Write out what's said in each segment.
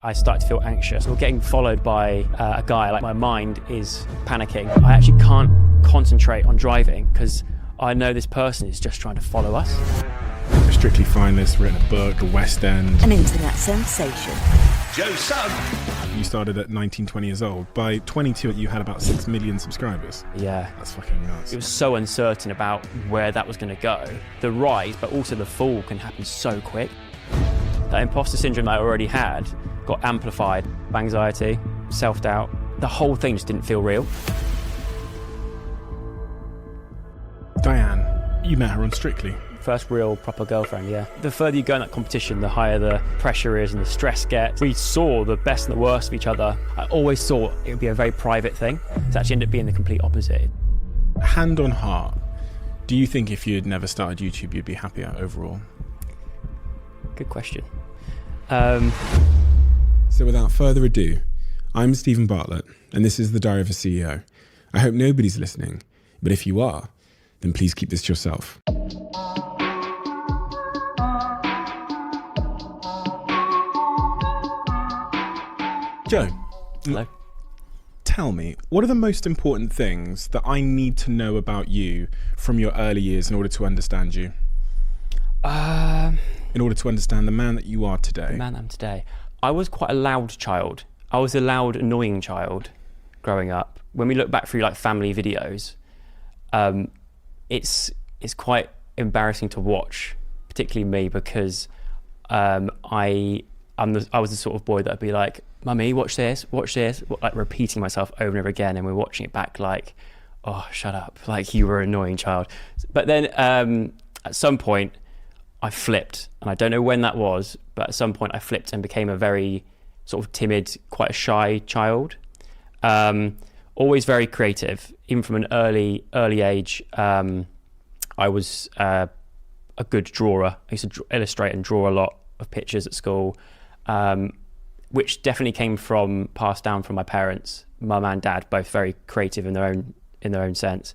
I started to feel anxious. Or getting followed by a guy, like my mind is panicking. I actually can't concentrate on driving because I know this person is just trying to follow us. Strictly Fineless, written a book, The West End. An internet sensation. Joe Sugg. You started at 19, 20 years old. By 22, you had about 6 million subscribers. Yeah. That's fucking nuts. It was so uncertain about where that was going to go. The rise, but also the fall can happen so quick. That imposter syndrome that I already had got amplified. Anxiety, self-doubt. The whole thing just didn't feel real. Diane, you met her on Strictly. First real proper girlfriend, yeah. The further you go in that competition, the higher the pressure is and the stress gets. We saw the best and the worst of each other. I always thought it would be a very private thing. It's actually ended up being the complete opposite. Hand on heart, do you think if you had never started YouTube, you'd be happier overall? Good question. So without further ado, I'm Stephen Bartlett, and this is The Diary of a CEO. I hope nobody's listening, but if you are, then please keep this to yourself. Joe. Hello. Tell me, what are the most important things that I need to know about you from your early years in order to understand you? In order to understand the man that you are today. The man I am today. I was quite a loud child. I was a loud, annoying child growing up. When we look back through like family videos, it's quite embarrassing to watch, particularly me, because I was the sort of boy that'd be like, "Mummy, watch this," like repeating myself over and over again, and we're watching it back like, "Oh, shut up! Like you were an annoying child." But then at some point, I flipped, and I don't know when that was, but at some point I flipped and became a very sort of timid, quite a shy child. Always very creative, even from an early age. I was a good drawer. I used to illustrate and draw a lot of pictures at school, which definitely came passed down from my parents, mum and dad, both very creative in their own sense.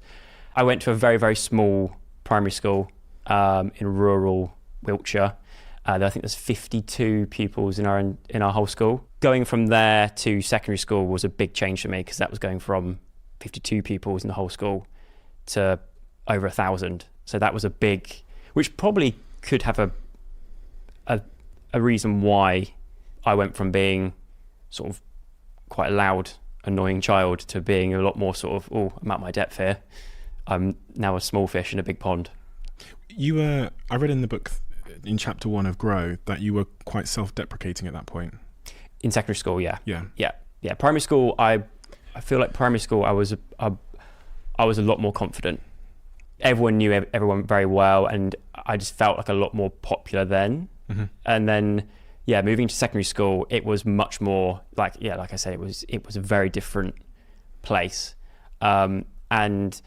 I went to a very, very small primary school in rural Wiltshire. I think there's 52 pupils in our whole school. Going from there to secondary school was a big change for me, because that was going from 52 pupils in the whole school to over 1,000. So that was a big, which probably could have a reason why I went from being sort of quite a loud, annoying child to being a lot more sort of, oh, I'm at my depth here. I'm now a small fish in a big pond. I read in the book, in chapter 1 of Grow, that you were quite self-deprecating at that point. In secondary school, yeah. Yeah. Primary school, I feel like primary school, I was a lot more confident. Everyone knew everyone very well, and I just felt like a lot more popular then. Mm-hmm. And then, moving to secondary school, it was much more like I said, it was a very different place. And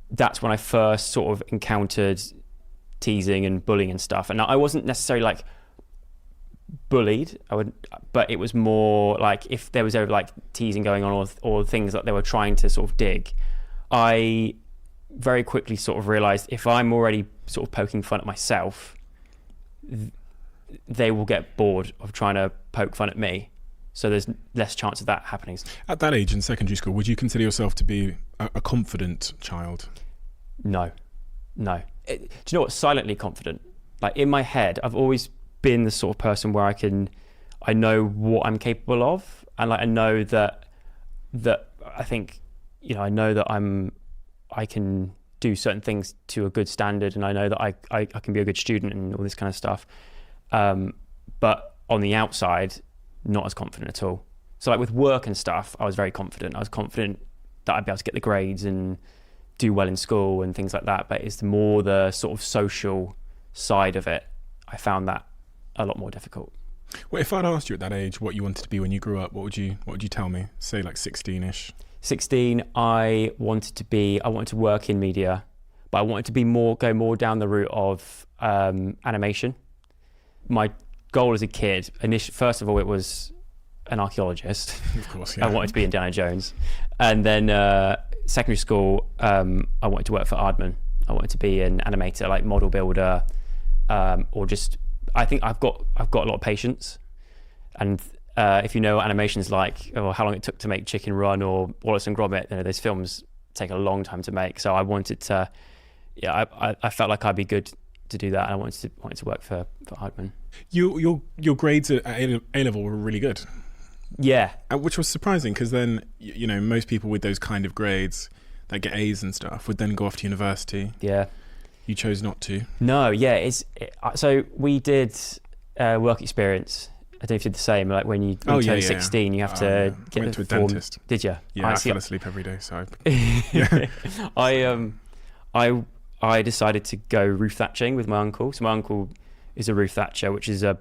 that's when I first sort of encountered teasing and bullying and stuff. And I wasn't necessarily like bullied, but it was more like if there was ever like teasing going on or things that they were trying to sort of dig, I very quickly sort of realized if I'm already sort of poking fun at myself, they will get bored of trying to poke fun at me. So there's less chance of that happening. At that age in secondary school, would you consider yourself to be a confident child? No. Do you know what? Silently confident. Like in my head, I've always been the sort of person where I know what I'm capable of, and like I know that I think, I know that I can do certain things to a good standard, and I know that I can be a good student and all this kind of stuff. But on the outside, not as confident at all. So like with work and stuff, I was very confident. I was confident that I'd be able to get the grades and do well in school and things like that. But it's more the sort of social side of it. I found that a lot more difficult. Well, if I'd asked you at that age what you wanted to be when you grew up, what would you tell me? Say like 16-ish. 16, I wanted to work in media, but I wanted to go more down the route of animation. My goal as a kid, first of all, it was an archaeologist. Of course, yeah. I wanted to be Indiana Jones. And then secondary school, I wanted to work for Aardman. I wanted to be an animator, like model builder, or just, I think I've got a lot of patience, and if you know what animation's like, or how long it took to make Chicken Run or Wallace and Gromit, those films take a long time to make. So I wanted to, I felt like I'd be good to do that, and I wanted to work for Aardman. Your grades at A level were really good. Yeah, which was surprising, because then most people with those kind of grades that get A's and stuff would then go off to university. Yeah, you chose not to. No, yeah, so we did work experience. I don't know if you did the same. Like when you turn 16, you have to get went to a form. Dentist. Did you? Yeah, I fell asleep every day. So I decided to go roof thatching with my uncle. So my uncle is a roof thatcher, which is a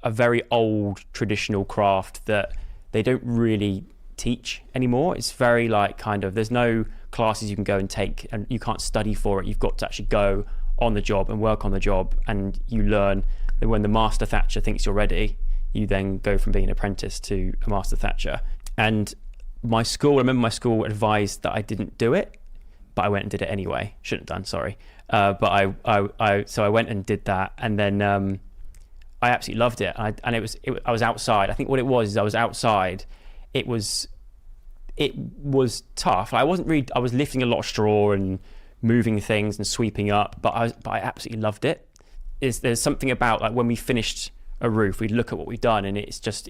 very old traditional craft that they don't really teach anymore. It's very there's no classes you can go and take, and you can't study for it. You've got to actually go on the job and work on the job, and you learn that when the master thatcher thinks you're ready, you then go from being an apprentice to a master thatcher. And I remember my school advised that I didn't do it, but I went and did it anyway. Shouldn't have done, sorry. But I went and did that, and then I absolutely loved it. I was outside. I think what it was is I was outside. It was tough. I was lifting a lot of straw and moving things and sweeping up, but I absolutely loved it. There's something about when we finished a roof, we'd look at what we'd done, and it's just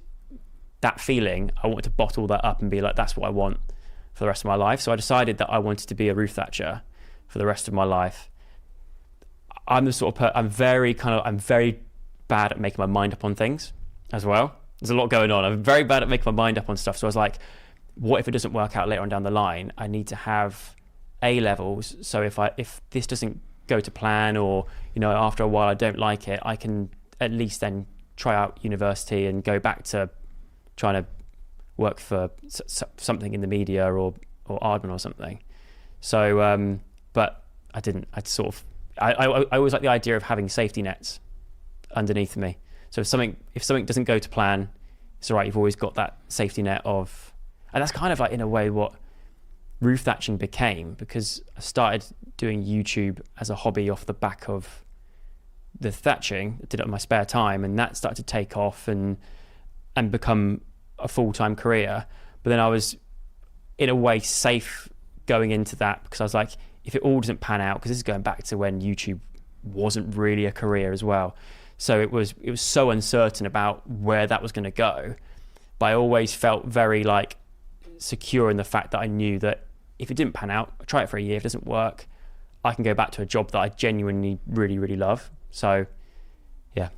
that feeling. I wanted to bottle that up and be like, that's what I want for the rest of my life. So I decided that I wanted to be a roof thatcher for the rest of my life. I'm the sort of I'm very bad at making my mind up on things as well. There's a lot going on. I'm very bad at making my mind up on stuff. So I was like, what if it doesn't work out later on down the line? I need to have A levels. So if this doesn't go to plan, or after a while I don't like it, I can at least then try out university and go back to trying to work for something in the media or Aardman or something. So but I didn't. I always like the idea of having safety nets underneath me. So if something doesn't go to plan, it's all right. You've always got that safety net of, and that's kind of in a way what roof thatching became, because I started doing YouTube as a hobby off the back of the thatching. I did it in my spare time, and that started to take off and become a full-time career. But then I was in a way safe going into that, because I was like, if it all doesn't pan out, because this is going back to when YouTube wasn't really a career as well. So it was so uncertain about where that was going to go. But I always felt very secure in the fact that I knew that if it didn't pan out, I try it for a year. If it doesn't work, I can go back to a job that I genuinely really, really love. So, yeah.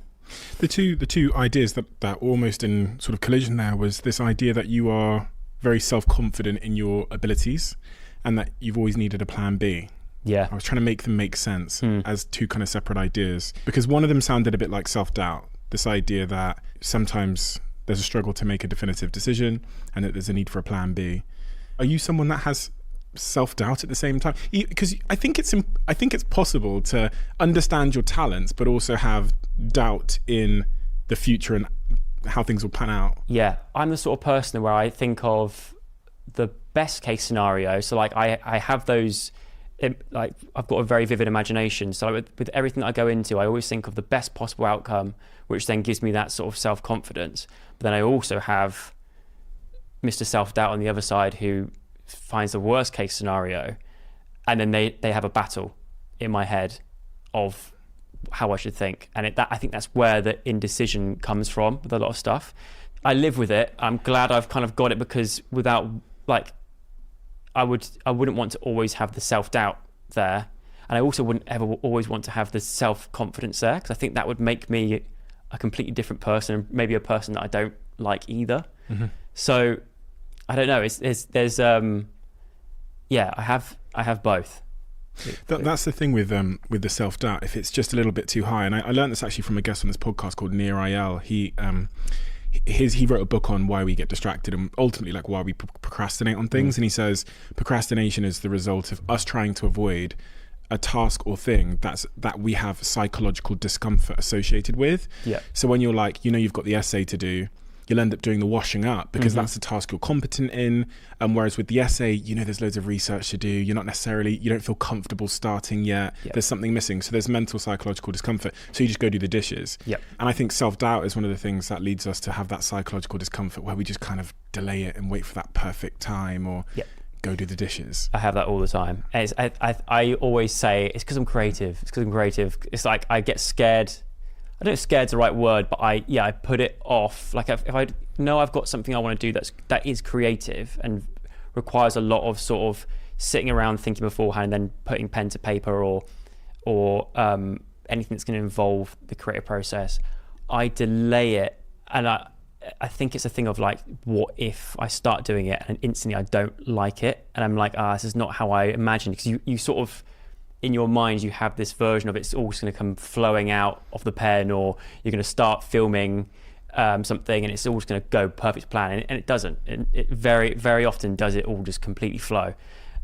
The two ideas that almost in sort of collision there was this idea that you are very self-confident in your abilities, and that you've always needed a plan B. Yeah. I was trying to make them make sense as two kind of separate ideas, because one of them sounded a bit like self-doubt. This idea that sometimes there's a struggle to make a definitive decision, and that there's a need for a plan B. Are you someone that has self-doubt at the same time? Because I think it's possible to understand your talents but also have doubt in the future and how things will pan out. Yeah, I'm the sort of person where I think of the best case scenario. So I have those, I've got a very vivid imagination. So with everything that I go into, I always think of the best possible outcome, which then gives me that sort of self-confidence. But then I also have Mr. Self-Doubt on the other side, who finds the worst case scenario, and then they have a battle in my head of how I should think. And I think that's where the indecision comes from with a lot of stuff. I live with it. I'm glad I've kind of got it, because without I wouldn't want to always have the self-doubt there, and I also wouldn't ever always want to have the self-confidence there, because I think that would make me a completely different person, maybe a person that I don't like either. Mm-hmm. So I don't know. I have both. That's the thing with the self-doubt. If it's just a little bit too high, and I learned this actually from a guest on this podcast called Nir Ayel. He wrote a book on why we get distracted and ultimately why we procrastinate on things. And he says procrastination is the result of us trying to avoid a task or thing that we have psychological discomfort associated with. Yeah. So when you're you've got the essay to do, you'll end up doing the washing up because that's the task you're competent in. Whereas with the essay, you know, there's loads of research to do. You don't feel comfortable starting yet. There's something missing. So there's mental, psychological discomfort. So you just go do the dishes. And I think self-doubt is one of the things that leads us to have that psychological discomfort where we just kind of delay it and wait for that perfect time or go do the dishes. I have that all the time. And I always say it's because I'm creative. It's like I get scared. I don't know if scared's the right word, but I put it off. Like if I know I've got something I want to do that is creative and requires a lot of sort of sitting around thinking beforehand and then putting pen to paper or anything that's going to involve the creative process, I delay it. And I think it's a thing of like, what if I start doing it and instantly I don't like it? And I'm like, this is not how I imagined. Because you sort of, in your mind, you have this version of it's all just going to come flowing out of the pen, or you're going to start filming something and it's all just going to go perfect to plan. And it doesn't. It very, very often does it all just completely flow.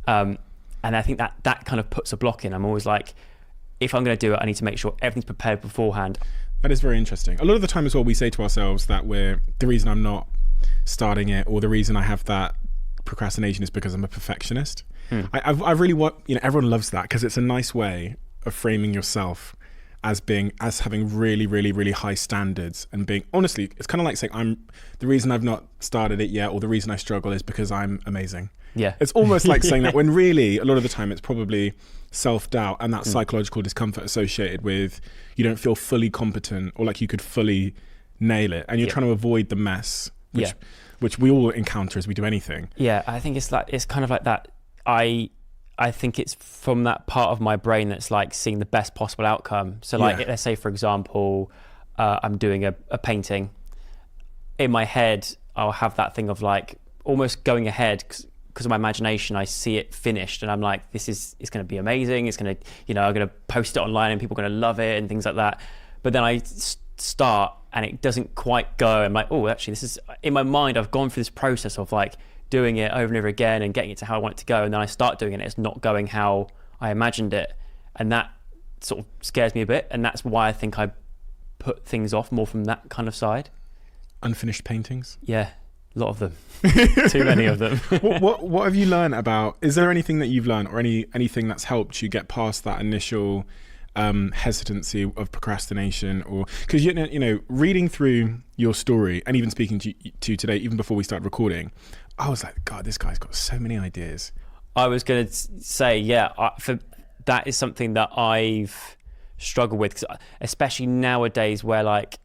And I think that kind of puts a block in. I'm always like, if I'm going to do it, I need to make sure everything's prepared beforehand. That is very interesting. A lot of the time as well, we say to ourselves that the reason I'm not starting it, or the reason I have that procrastination, is because I'm a perfectionist. I really want, everyone loves that because it's a nice way of framing yourself as having really, really, really high standards and being, honestly, it's kind of like saying the reason I've not started it yet, or the reason I struggle is because I'm amazing. Yeah. It's almost like saying that when really a lot of the time it's probably self-doubt and that psychological discomfort associated with you don't feel fully competent or like you could fully nail it, and you're trying to avoid the mess, which we all encounter as we do anything. Yeah, I think it's kind of like that. I think it's from that part of my brain that's like seeing the best possible outcome. So like, let's say for example, I'm doing a painting. In my head, I'll have that thing of like almost going ahead because of my imagination. I see it finished and I'm like, it's going to be amazing. It's going to, I'm going to post it online and people are going to love it and things like that. But then I start and it doesn't quite go. I'm like, oh, actually this is, in my mind, I've gone through this process of like doing it over and over again and getting it to how I want it to go. And then I start doing it and it's not going how I imagined it. And that sort of scares me a bit. And that's why I think I put things off more from that kind of side. Unfinished paintings? Yeah. A lot of them. Too many of them. What have you learned about, is there anything that you've learned or anything that's helped you get past that initial hesitancy of procrastination? Or because reading through your story and even speaking to you today, even before we started recording, I was like, God, this guy's got so many ideas. I was going to say, for that is something that I've struggled with, 'cause especially nowadays where like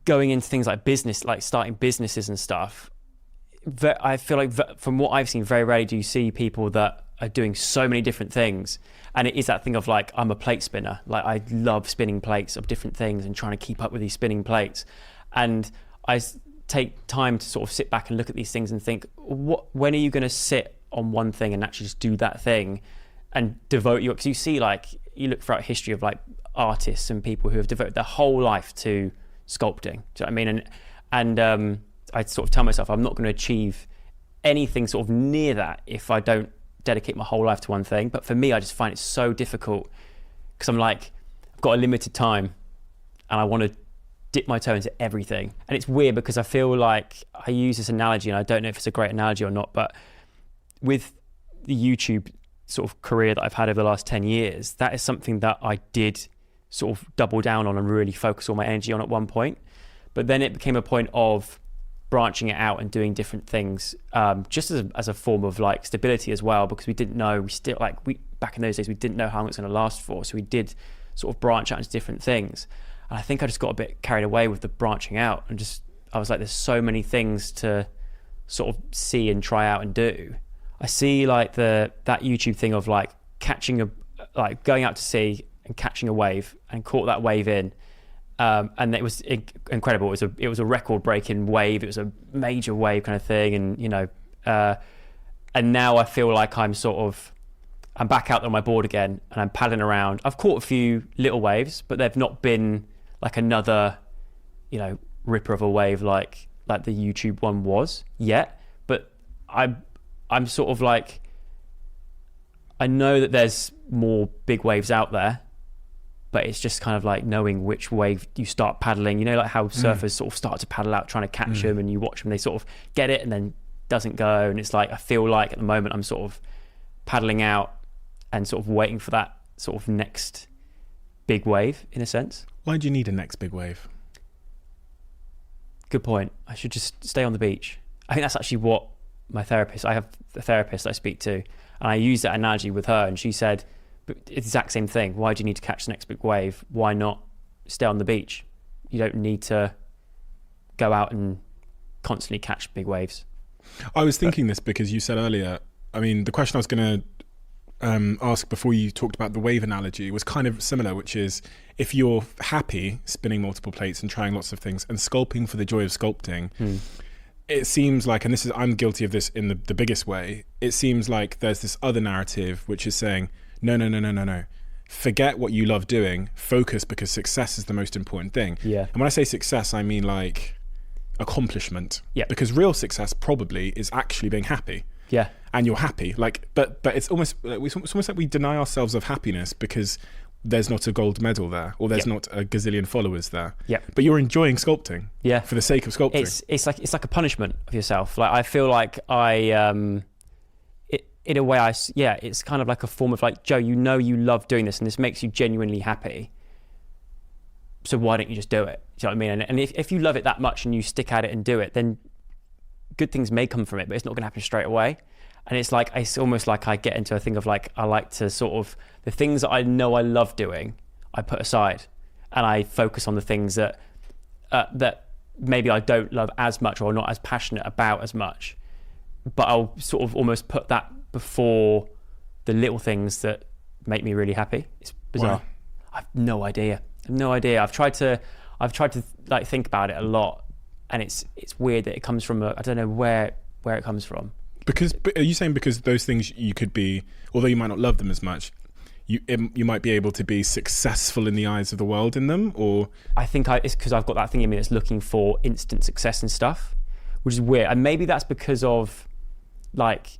going into things like business, like starting businesses and stuff, I feel like from what I've seen, very rarely do you see people that are doing so many different things. And it is that thing of like, I'm a plate spinner. Like I love spinning plates of different things and trying to keep up with these spinning plates. And I take time to sort of sit back and look at these things and think, when are you going to sit on one thing and actually just do that thing and devote because you see like, you look throughout history of like artists and people who have devoted their whole life to sculpting. Do you know what I mean? And I sort of tell myself I'm not going to achieve anything sort of near that if I don't dedicate my whole life to one thing. But for me, I just find it so difficult because I'm like, I've got a limited time and I want to dip my toe into everything. And it's weird because I feel like I use this analogy and I don't know if it's a great analogy or not, but with the YouTube sort of career that I've had over the last 10 years, that is something that I did sort of double down on and really focus all my energy on at one point. But then it became a point of branching it out and doing different things, just as a form of like stability as well, because we didn't know, back in those days, we didn't know how long it's going to last for. So we did sort of branch out into different things. And I think I just got a bit carried away with the branching out and I was like, there's so many things to sort of see and try out and do. I see like that YouTube thing of like going out to sea and catching a wave and caught that wave in. And it was incredible. It was a record-breaking wave. It was a major wave kind of thing. And, and now I feel like I'm back out on my board again and I'm paddling around. I've caught a few little waves, but they've not been like another, ripper of a wave like the YouTube one was yet. But I'm sort of like, I know that there's more big waves out there. but it's just kind of like knowing which wave you start paddling. You know, like how surfers sort of start to paddle out trying to catch them, and you watch them, they sort of get it and then doesn't go. And it's like, I feel like at the moment I'm sort of paddling out and sort of waiting for that sort of next big wave, in a sense. Why do you need a next big wave? Good point. I should just stay on the beach. I think that's actually what I have a therapist I speak to, and I use that analogy with her, and she said, it's the exact same thing. Why do you need to catch the next big wave? Why not stay on the beach? You don't need to go out and constantly catch big waves. I was thinking this because you said earlier, I mean, the question I was going to ask before you talked about the wave analogy was kind of similar, which is, if you're happy spinning multiple plates and trying lots of things and sculpting for the joy of sculpting, it seems like, and I'm guilty of this in the biggest way, it seems like there's this other narrative which is saying, no. Forget what you love doing. Focus, because success is the most important thing. Yeah. And when I say success, I mean like accomplishment. Yeah. Because real success probably is actually being happy. Yeah. And you're happy. Like, but it's almost like we deny ourselves of happiness because there's not a gold medal there, or there's not a gazillion followers there. Yeah. But you're enjoying sculpting. Yeah. For the sake of sculpting. It's like a punishment of yourself. Like, I feel like in a way, it's kind of like a form of like, Joe, you know you love doing this and this makes you genuinely happy. So why don't you just do it? Do you know what I mean? And if you love it that much and you stick at it and do it, then good things may come from it, but it's not going to happen straight away. And it's almost like I get into a thing of like, I like to sort of, the things that I know I love doing, I put aside, and I focus on the things that maybe I don't love as much or not as passionate about as much. But I'll sort of almost put that before the little things that make me really happy. It's bizarre. Wow. I've no idea. I've tried to like think about it a lot, and it's weird that it comes from I don't know where it comes from. Because are you saying because those things you could be, although you might not love them as much, you might be able to be successful in the eyes of the world in them? Or I think it's because I've got that thing in me that's looking for instant success and stuff, which is weird. And maybe that's because of, like,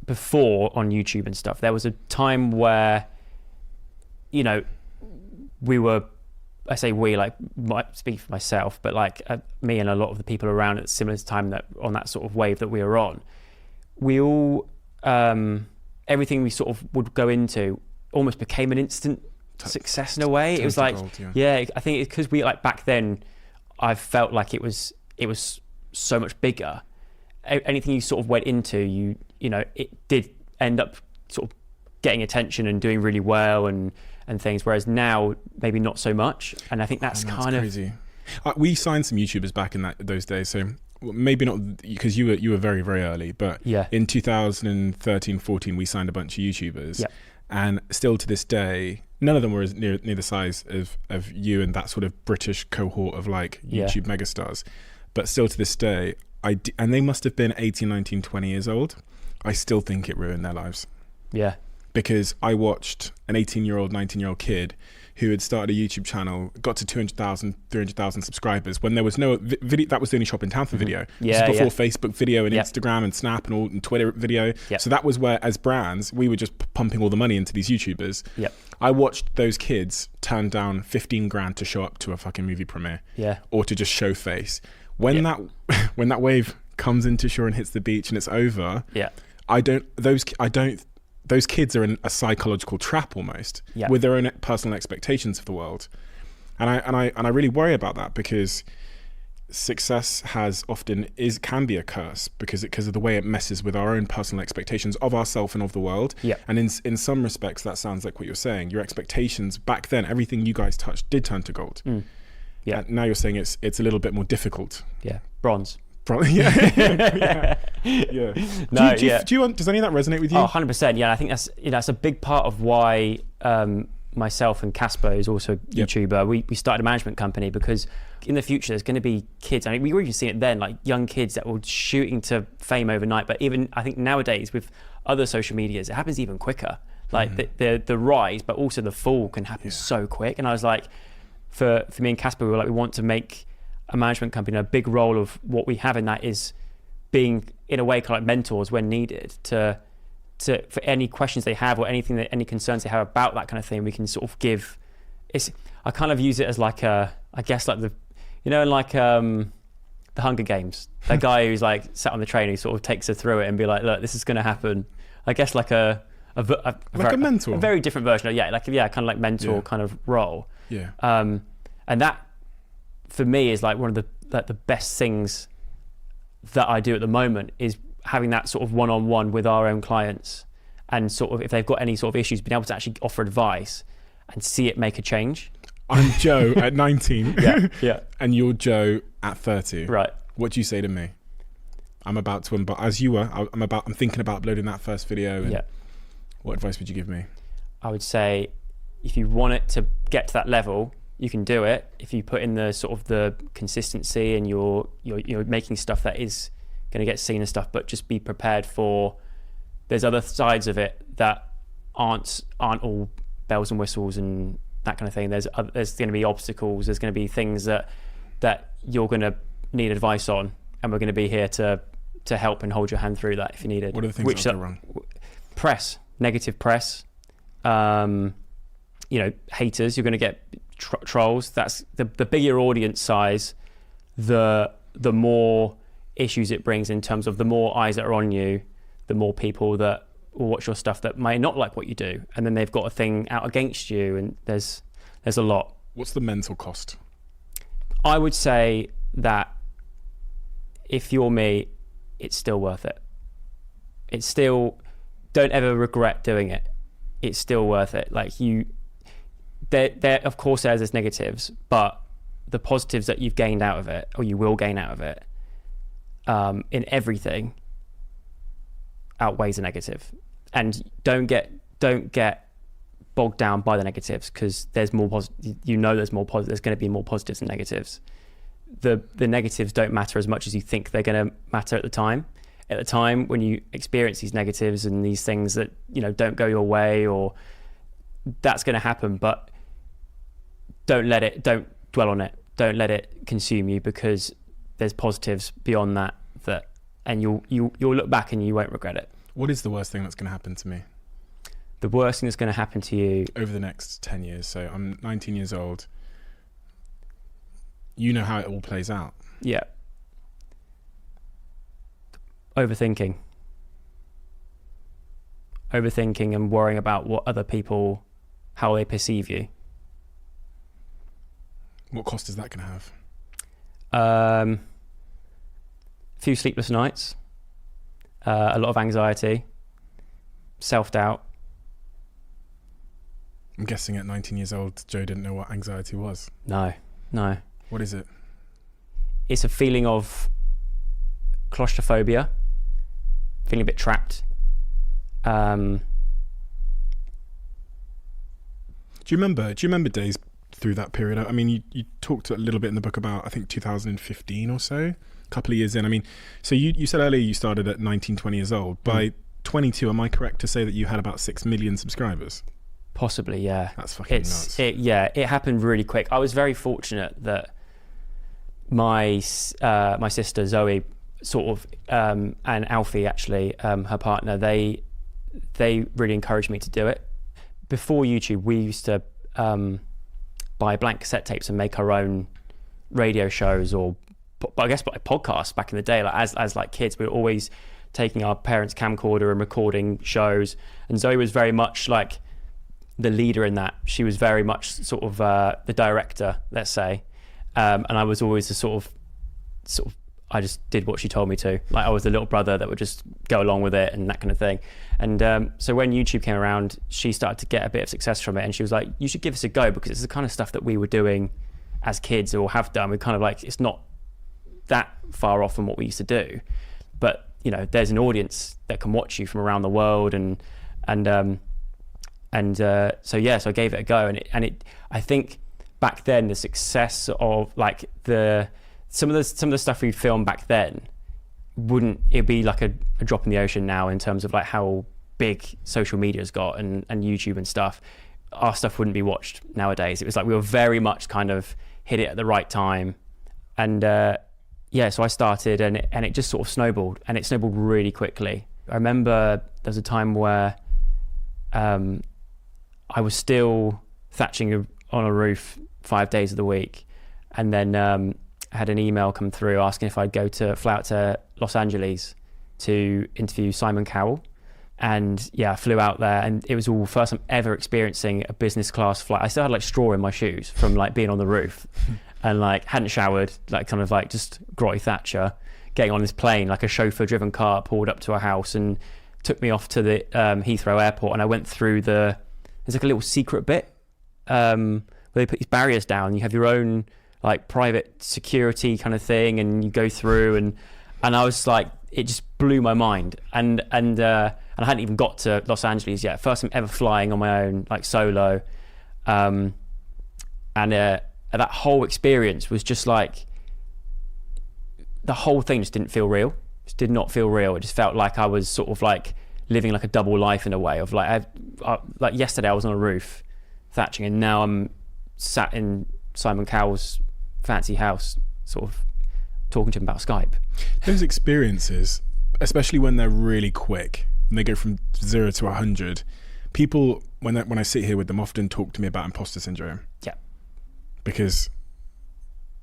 before on YouTube and stuff, there was a time where, you know, I say we, like, might speak for myself, but like me and a lot of the people around at a similar time that on that sort of wave that we were on, we all, everything we sort of would go into almost became an instant success in a way. It was like, gold, yeah, I think it's because we, like, back then, I felt like it was so much bigger. Anything you sort of went into, you know, it did end up sort of getting attention and doing really well and things, whereas now maybe not so much. And I think that's kind of crazy. We signed some YouTubers back in those days, so maybe not because you were very, very early, but in 2013-14 we signed a bunch of YouTubers, and still to this day none of them were as near the size of you and that sort of British cohort of like YouTube megastars, but still to this day and they must have been 18, 19, 20 years old. I still think it ruined their lives. Yeah. Because I watched an 18-year-old, 19-year-old kid who had started a YouTube channel, got to 200,000, 300,000 subscribers when there was no video. That was the only shop in town for video. This was before Facebook video and Instagram and Snap and Twitter video. So that was where, as brands, we were just pumping all the money into these YouTubers. I watched those kids turn down 15 grand to show up to a fucking movie premiere, or to just show face. When that wave comes into shore and hits the beach and it's over, those kids are in a psychological trap almost with their own personal expectations of the world. And I really worry about that, because success can be a curse because of the way it messes with our own personal expectations of ourselves and of the world. And in some respects that sounds like what you're saying. Your expectations back then, everything you guys touched did turn to gold. And now you're saying it's a little bit more difficult. Bronze. Does any of that resonate with you? 100%. I think that's a big part of why myself and Casper, who's also YouTuber, we started a management company, because in the future there's going to be kids. I mean, we were even seeing it then, like young kids that were shooting to fame overnight. But even I think nowadays with other social medias, it happens even quicker. Like the rise, but also the fall can happen so quick. And I was like, for me and Casper, we want to make a management company. A big role of what we have in that is being, in a way, kind of like mentors when needed to for any questions they have or any concerns they have about that kind of thing. We can sort of give I kind of use it as like I guess like the Hunger Games, that guy who's like sat on the train who sort of takes her through it and be like, look, this is going to happen. I guess like a mentor, a very different version of kind of like mentor kind of role. Yeah. And that for me is like one of the best things that I do at the moment, is having that sort of one-on-one with our own clients, and sort of if they've got any sort of issues, being able to actually offer advice and see it make a change. I'm Joe at 19. Yeah. And you're Joe at 30. Right. What do you say to me? I'm about to embark, as you were, I'm thinking about uploading that first video. And what advice would you give me? I would say, if you want it to get to that level, you can do it. If you put in the sort of the consistency and you're making stuff that is going to get seen and stuff, but just be prepared for, there's other sides of it that aren't all bells and whistles and that kind of thing. There's going to be obstacles. There's going to be things that you're going to need advice on, and we're going to be here to help and hold your hand through that if you need it. What are the things that go wrong? Negative press, haters. You're going to get trolls. That's the bigger your audience size, the more issues it brings, in terms of the more eyes that are on you, the more people that will watch your stuff that may not like what you do, and then they've got a thing out against you, and there's a lot. What's the mental cost? I would say that if you're me, it's still worth it. It's still, don't ever regret doing it. It's still worth it. Like there of course there's negatives, but the positives that you've gained out of it, or you will gain out of it, in everything, outweighs the negative. And don't get bogged down by the negatives, because there's more there's more positive. There's going to be more positives than negatives. The negatives don't matter as much as you think they're going to matter at the time. At the time when you experience these negatives and these things that don't go your way, or that's going to happen, but don't dwell on it. Don't let it consume you, because there's positives beyond that, and you'll look back and you won't regret it. What is the worst thing that's going to happen to me? The worst thing that's going to happen to you over the next 10 years. So I'm 19 years old. You know how it all plays out. Yeah. Overthinking and worrying about what other people, how they perceive you. What cost is that going to have? A few sleepless nights, a lot of anxiety, self-doubt. I'm guessing at 19 years old, Joe didn't know what anxiety was. No. What is it? It's a feeling of claustrophobia, feeling a bit trapped. Do you remember days through that period? I mean, you talked a little bit in the book about, I think 2015 or so, a couple of years in. I mean, so you said earlier you started at 19, 20 years old. By 22, am I correct to say that you had about 6 million subscribers? Possibly, yeah. That's fucking nuts. It happened really quick. I was very fortunate that my sister Zoe, sort of, and Alfie, actually, her partner, they really encouraged me to do it. Before YouTube, we used to buy blank cassette tapes and make our own radio shows, or I guess like podcasts back in the day. Like as like kids, we were always taking our parents' camcorder and recording shows. And Zoe was very much like the leader in that. She was very much sort of the director, let's say, and I was always the sort of I just did what she told me to. Like I was the little brother that would just go along with it and that kind of thing. And so when YouTube came around, she started to get a bit of success from it, and she was like, you should give this a go, because it's the kind of stuff that we were doing as kids or have done. We kind of like, it's not that far off from what we used to do, but there's an audience that can watch you from around the world, so I gave it a go, and it I think back then the success of like some of the stuff we filmed back then it'd be like a drop in the ocean now, in terms of like how big social media's got and YouTube and stuff. Our stuff wouldn't be watched nowadays. It was like we were very much kind of hit it at the right time, and so I started, and it just sort of snowballed, and it snowballed really quickly. I remember there was a time where I was still thatching on a roof 5 days of the week, and then I had an email come through asking if I'd fly out to Los Angeles to interview Simon Cowell. And yeah, I flew out there, and it was all first time ever experiencing a business class flight. I still had like straw in my shoes from like being on the roof, and like hadn't showered, like kind of like just grotty Thatcher, getting on this plane, like a chauffeur driven car pulled up to a house and took me off to the Heathrow airport. And I went through there's like a little secret bit where they put these barriers down. You have your own like private security kind of thing, and you go through, and I was like, it just blew my mind. And I hadn't even got to Los Angeles yet. First time ever flying on my own, like solo. And that whole experience was just like, the whole thing just didn't feel real. Just did not feel real. It just felt like I was sort of like living like a double life in a way of like, like yesterday I was on a roof thatching, and now I'm sat in Simon Cowell's fancy house, sort of talking to him about Skype. Those experiences, especially when they're really quick, and they go from 0 to 100, people, when I sit here with them, often talk to me about imposter syndrome. Yeah. Because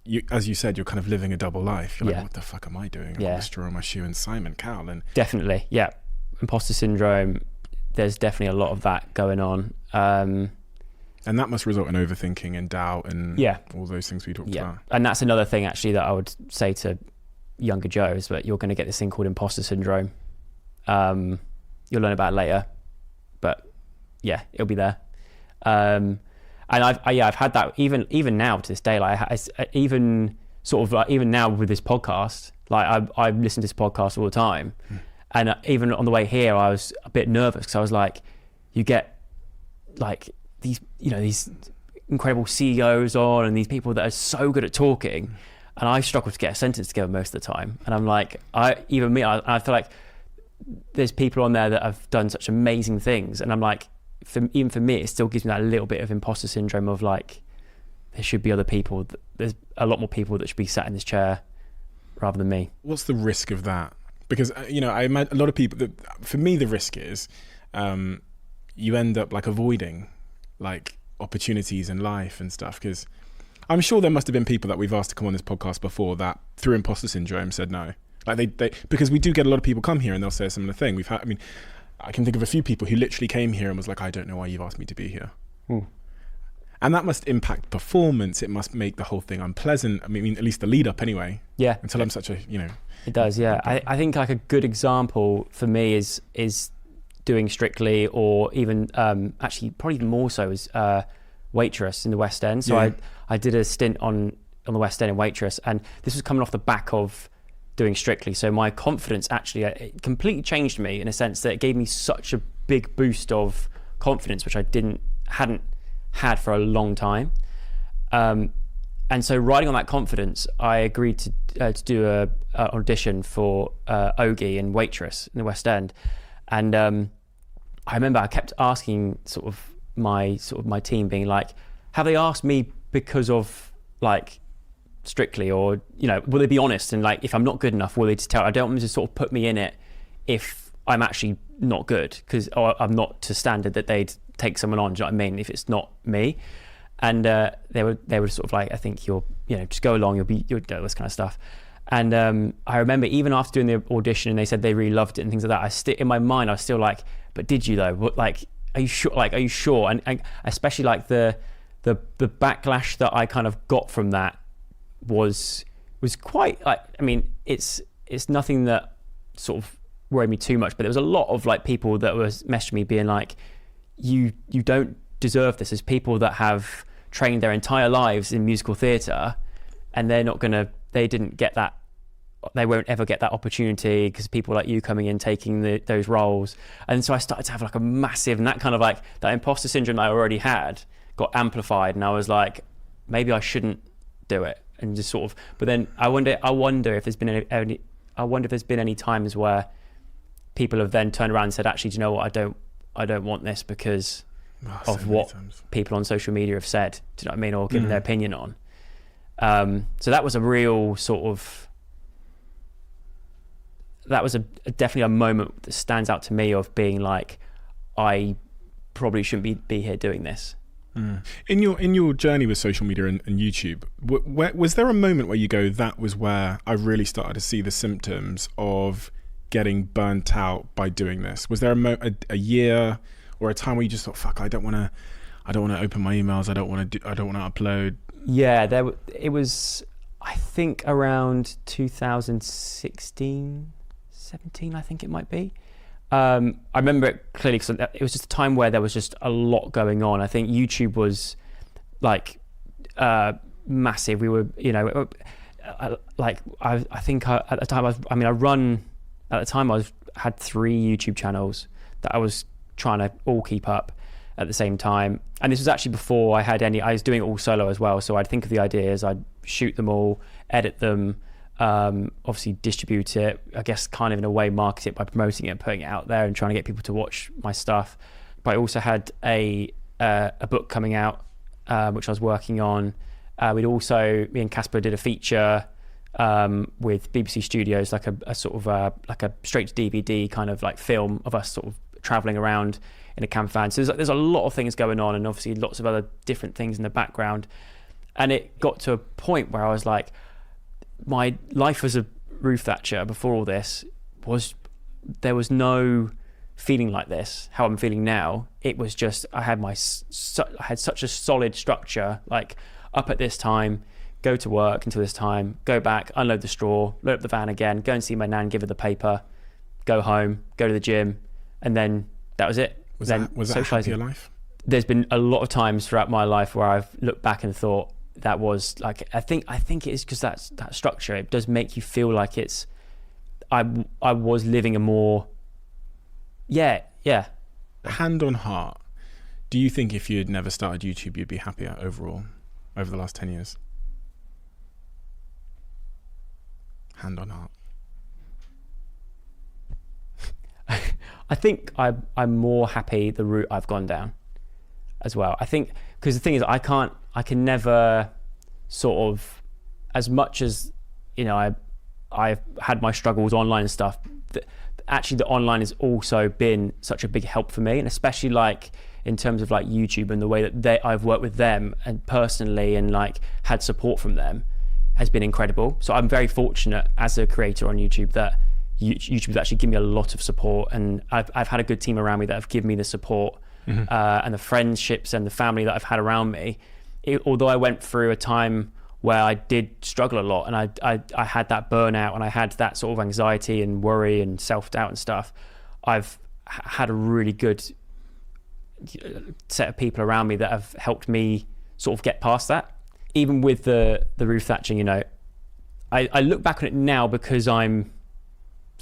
you, as you said, you're kind of living a double life. You're Yeah. like, what the fuck am I doing? I'm Yeah. a straw in my shoe and Simon Cowell. And Definitely, yeah. Imposter syndrome, there's definitely a lot of that going on. and that must result in overthinking and doubt and Yeah. all those things we talked about. And that's another thing actually that I would say to younger Joe is that you're going to get this thing called imposter syndrome. You'll learn about it later, but yeah, it'll be there. And I've had that even now to this day. Like even sort of like even now with this podcast, like I listen to this podcast all the time, and even on the way here, I was a bit nervous because I was like, you get like these incredible CEOs on and these people that are so good at talking, and I struggle to get a sentence together most of the time. And I'm like, I feel like there's people on there that have done such amazing things, and I'm like, even for me, it still gives me that little bit of imposter syndrome of like, there should be other people. There's a lot more people that should be sat in this chair rather than me. What's the risk of that? Because I imagine a lot of people. For me, the risk is you end up like avoiding like opportunities in life and stuff. Because I'm sure there must have been people that we've asked to come on this podcast before that through imposter syndrome said no. Like they because we do get a lot of people come here and they'll say a similar thing. We've had. I can think of a few people who literally came here and was like, I don't know why you've asked me to be here. Ooh. And that must impact performance. It must make the whole thing unpleasant. I mean, at least the lead up anyway. Yeah. Until I'm such a, It does, yeah. I think like a good example for me is doing Strictly, or even actually probably even more so is Waitress in the West End. So Yeah. I did a stint on the West End in Waitress, and this was coming off the back of doing Strictly. So my confidence actually it completely changed me in a sense that it gave me such a big boost of confidence, which I hadn't had for a long time. And so riding on that confidence, I agreed to do a audition for Ogie in Waitress in the West End. And I remember I kept asking sort of my team, being like, have they asked me because of like Strictly, or will they be honest, and like if I'm not good enough, will they just tell? I don't want them to sort of put me in it if I'm actually not good, because I'm not to standard that they'd take someone on. Do you know what I mean? If it's not me. And they were sort of like, I think you'll just go along, you'll do this kind of stuff. And I remember even after doing the audition and they said they really loved it and things like that, in my mind I was still like, but did you though? What, like, are you sure? Like, are you sure? And especially like the backlash that I kind of got from that was quite like, I mean, it's nothing that sort of worried me too much, but there was a lot of like people that was messaging me being like, you don't deserve this. As people that have trained their entire lives in musical theatre, and they didn't get that, they won't ever get that opportunity because people like you coming in taking those roles. And so I started to have like a massive, and that kind of like that imposter syndrome I already had got amplified, and I was like, maybe I shouldn't do it, and just sort of. But then I wonder if there's been any times where people have then turned around and said, actually, do you know what, I don't want this because of what people on social media have said, do you know what I mean, or given their opinion on. So that was a real sort of, that was definitely a moment that stands out to me of being like, I probably shouldn't be here doing this. In your journey with social media and YouTube, was there a moment where you go, that was where I really started to see the symptoms of getting burnt out by doing this? Was there a year or a time where you just thought, fuck, I don't want to open my emails, I don't want to upload? Yeah, it was, I think around 2016, 17, I think it might be. I remember it clearly because it was just a time where there was just a lot going on. I think YouTube was like massive. We were, I think at the time I had 3 YouTube channels that I was trying to all keep up at the same time. And this was actually before I was doing it all solo as well. So I'd think of the ideas, I'd shoot them all, edit them, obviously distribute it, I guess kind of in a way market it by promoting it and putting it out there and trying to get people to watch my stuff. But I also had a book coming out which I was working on. Me and Casper did a feature with BBC Studios, like a sort of like a straight to DVD kind of like film of us sort of traveling around in a camper van. So there's a lot of things going on and obviously lots of other different things in the background. And it got to a point where I was like, my life as a roof thatcher before all this there was no feeling like this, how I'm feeling now. It was just, I had such a solid structure, like up at this time, go to work until this time, go back, unload the straw, load up the van again, go and see my nan, give her the paper, go home, go to the gym, and then that was it. Was that a happier life? There's been a lot of times throughout my life where I've looked back and thought that was like, I think it is because that structure, it does make you feel like it's, I was living a more, yeah. Hand on heart, do you think if you had never started YouTube, you'd be happier overall over the last 10 years? Hand on heart. I think I'm more happy the route I've gone down as well. I think, because the thing is, I can never sort of, as much as, I've had my struggles online and stuff, actually the online has also been such a big help for me, and especially like in terms of like YouTube and the way that I've worked with them and personally and like had support from them has been incredible. So I'm very fortunate as a creator on YouTube that YouTube has actually given me a lot of support, and I've had a good team around me that have given me the support and the friendships and the family that I've had around me. Although I went through a time where I did struggle a lot and I had that burnout and I had that sort of anxiety and worry and self-doubt and stuff, I've had a really good set of people around me that have helped me sort of get past that. Even with the roof thatching, I look back on it now because I'm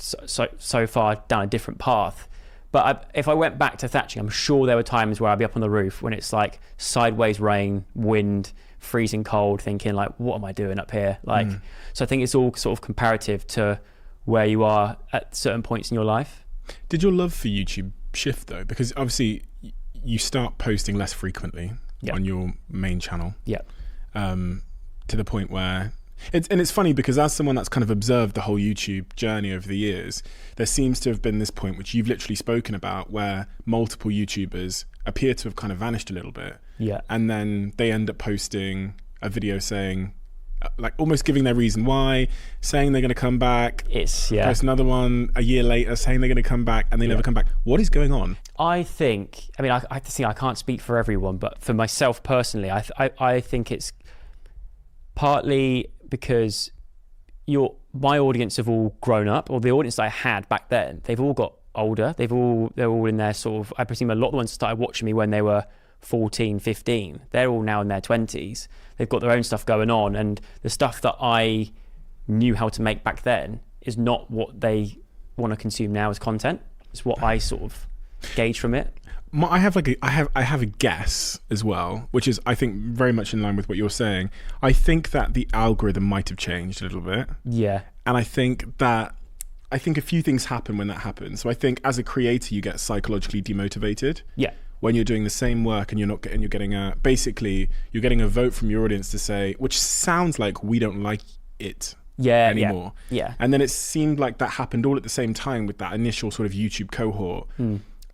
so far down a different path. But if I went back to thatching, I'm sure there were times where I'd be up on the roof when it's like sideways rain, wind, freezing cold, thinking like, what am I doing up here? So I think it's all sort of comparative to where you are at certain points in your life. Did your love for YouTube shift though? Because obviously you start posting less frequently on your main channel. Yeah. To the point where it's funny because as someone that's kind of observed the whole YouTube journey over the years, there seems to have been this point which you've literally spoken about where multiple YouTubers appear to have kind of vanished a little bit. Yeah. And then they end up posting a video saying, like almost giving their reason why, saying they're going to come back. Post another one a year later saying they're going to come back and they never come back. What is going on? I think, I can't speak for everyone, but for myself personally, I think it's partly because my audience have all grown up, or the audience that I had back then, they've all got older. They're all in their sort of, I presume a lot of the ones that started watching me when they were 14, 15. They're all now in their 20s. They've got their own stuff going on, and the stuff that I knew how to make back then is not what they want to consume now as content. It's what I sort of gauge from it. I have a guess as well, which is I think very much in line with what you're saying. I think that the algorithm might have changed a little bit. Yeah. And I think a few things happen when that happens. So I think as a creator you get psychologically demotivated. Yeah. When you're doing the same work and you're getting a vote from your audience to say, which sounds like we don't like it anymore. Yeah. And then it seemed like that happened all at the same time with that initial sort of YouTube cohort.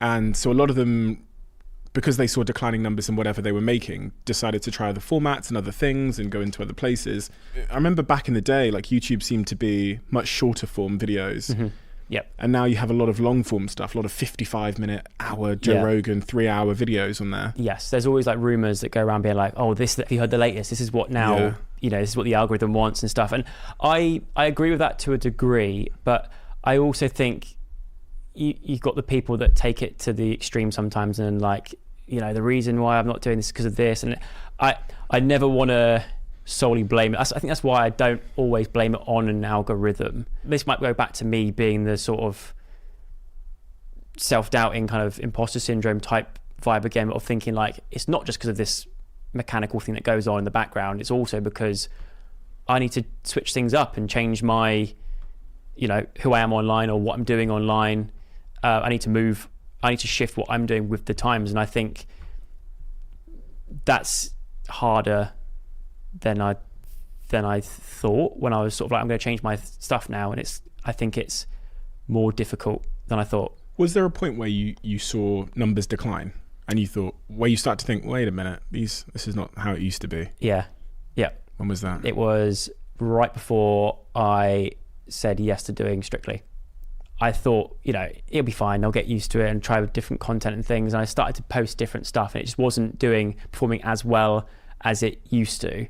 And so a lot of them because they saw declining numbers in whatever they were making, decided to try other formats and other things and go into other places. I remember back in the day, like YouTube seemed to be much shorter form videos. Mm-hmm. Yep. And now you have a lot of long form stuff, a lot of 55-minute, hour Joe Rogan, 3-hour videos on there. Yes, there's always like rumors that go around being like, oh, this, have you heard the latest? This is what now, this is what the algorithm wants and stuff. And I agree with that to a degree, but I also think you've got the people that take it to the extreme sometimes and like, the reason why I'm not doing this is because of this. And I never want to solely blame it. I think that's why I don't always blame it on an algorithm. This might go back to me being the sort of self-doubting kind of imposter syndrome type vibe again, of thinking like it's not just because of this mechanical thing that goes on in the background, it's also because I need to switch things up and change my who I am online or what I'm doing online. I need to shift what I'm doing with the times, and I think that's harder than I thought when I was sort of like, I'm going to change my stuff now, and I think it's more difficult than I thought. Was there a point where you saw numbers decline and you thought, where you start to think, wait a minute, this is not how it used to be? Yeah. When was that? It was right before I said yes to doing Strictly. I thought, it'll be fine, I'll get used to it and try with different content and things, and I started to post different stuff and it just wasn't performing as well as it used to.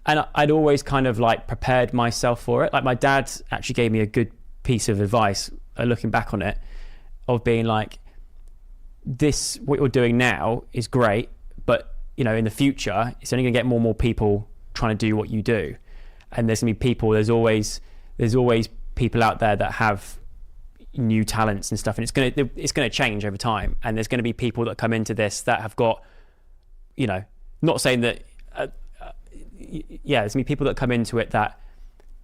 And I'd always kind of like prepared myself for it. Like my dad actually gave me a good piece of advice, looking back on it, of being like, this, what you're doing now is great, but in the future, it's only gonna get more and more people trying to do what you do. And there's gonna be people, there's always people out there that have new talents and stuff, and it's gonna change over time. And there's gonna be people that come into this that have got, not saying that, there's gonna be people that come into it that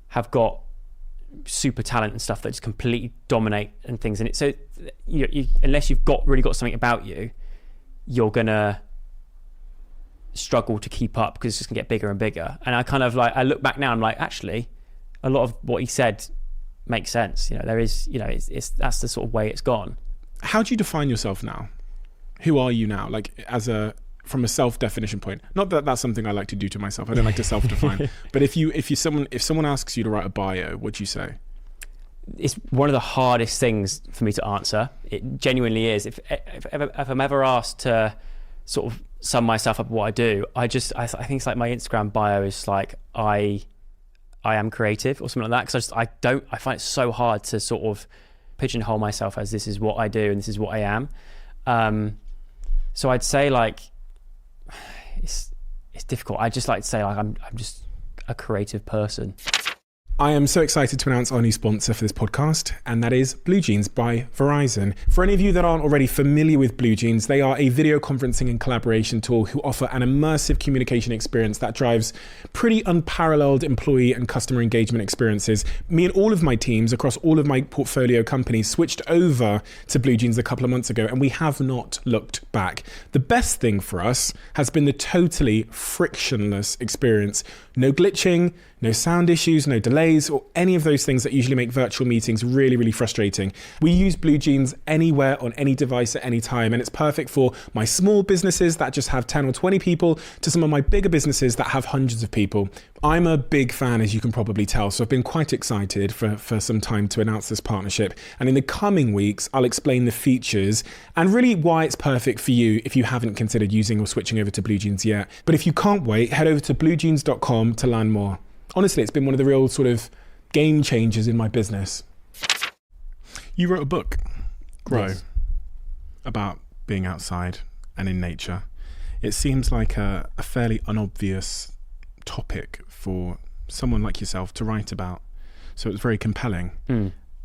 have got super talent and stuff that just completely dominate and things. And so unless you've really got something about you, you're gonna struggle to keep up because it's just gonna get bigger and bigger. And I kind of like, I look back now, I'm like, actually, a lot of what he said makes sense. There is, it's that's the sort of way it's gone. How do you define yourself now? Who are you now? Like from a self-definition point. Not that that's something I like to do to myself. I don't like to self-define. But if someone asks you to write a bio, what do you say? It's one of the hardest things for me to answer. It genuinely is. If I'm ever asked to sort of sum myself up what I do, I think it's like my Instagram bio is like I am creative or something like that, because I find it so hard to sort of pigeonhole myself as this is what I do and this is what I am. So I'd say like it's difficult. I just like to say like I'm just a creative person. I am so excited to announce our new sponsor for this podcast, and that is Blue Jeans by Verizon. For any of you that aren't already familiar with Blue Jeans, they are a video conferencing and collaboration tool who offer an immersive communication experience that drives pretty unparalleled employee and customer engagement experiences. Me and all of my teams across all of my portfolio companies switched over to Blue Jeans a couple of months ago, and we have not looked back. The best thing for us has been the totally frictionless experience. No glitching, no sound issues, no delays, or any of those things that usually make virtual meetings really, really frustrating. We use Blue Jeans anywhere on any device at any time, and it's perfect for my small businesses that just have 10 or 20 people to some of my bigger businesses that have hundreds of people. I'm a big fan, as you can probably tell, so I've been quite excited for some time to announce this partnership. And in the coming weeks, I'll explain the features and really why it's perfect for you if you haven't considered using or switching over to Blue Jeans yet. But if you can't wait, head over to bluejeans.com to learn more. Honestly, it's been one of the real sort of game changers in my business. You wrote a book, Grow, Yes. about being outside and in nature. It seems like a fairly unobvious topic for someone like yourself to write about. So it was very compelling.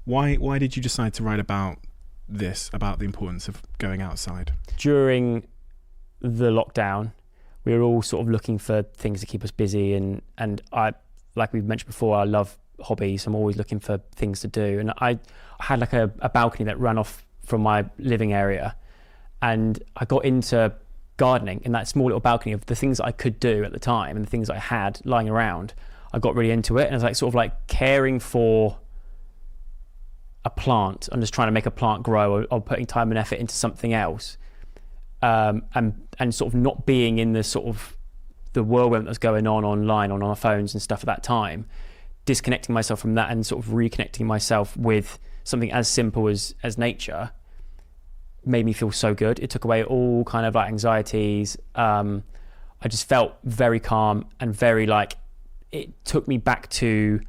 Why did you decide to write about this, about the importance of going outside? During the lockdown, we were all sort of looking for things to keep us busy, and I, like we've mentioned before, I love hobbies. I'm always looking for things to do, and I had like a balcony that ran off from my living area, and I got into gardening in that small little balcony of the things that I could do at the time and the things I had lying around. I got really into it, and I was like sort of like caring for a plant and just trying to make a plant grow, or putting time and effort into something else. and sort of not being in the sort of the whirlwind that's going on online on our phones and stuff at that time, disconnecting myself from that and sort of reconnecting myself with something as simple as nature made me feel so good. It took away all kind of like anxieties. I just felt very calm and very like, it took me back to